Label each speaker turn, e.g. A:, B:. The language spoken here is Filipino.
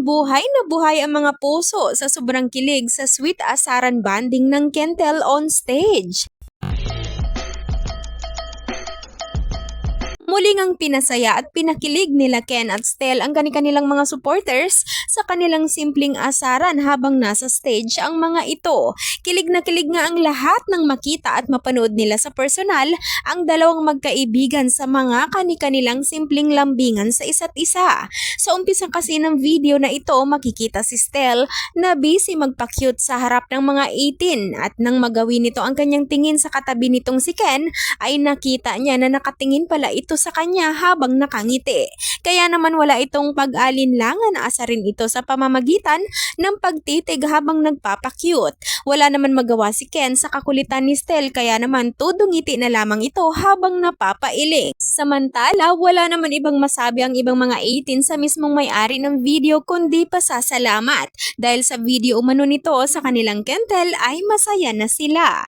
A: Buhay na buhay ang mga puso sa sobrang kilig sa sweet asaran banding ng Kentel on stage. Muli ngang pinasaya at pinakilig nila Ken at Stel ang kanilang mga supporters sa kanilang simpleng asaran habang nasa stage ang mga ito. Kilig na kilig nga ang lahat nang makita at mapanood nila sa personal ang dalawang magkaibigan sa mga kanilang simpleng lambingan sa isa't isa. Sa umpisa kasi ng video na ito, makikita si Stel na busy magpa-cute sa harap ng mga 18 at nang magawin nito ang kanyang tingin sa katabi nitong si Ken ay nakita niya na nakatingin pala ito sa kanya habang nakangiti. Kaya naman wala itong pag-alinlangan na asarin ito sa pamamagitan ng pagtitig habang nagpapakyut. Wala naman magawa si Ken sa kakulitan ni Stel kaya naman tudungiti na lamang ito habang napapailing. Samantala, wala naman ibang masabi ang ibang mga 18 sa mismong may-ari ng video kundi pasasalamat dahil sa video umano nito sa kanilang Kentel ay masaya na sila.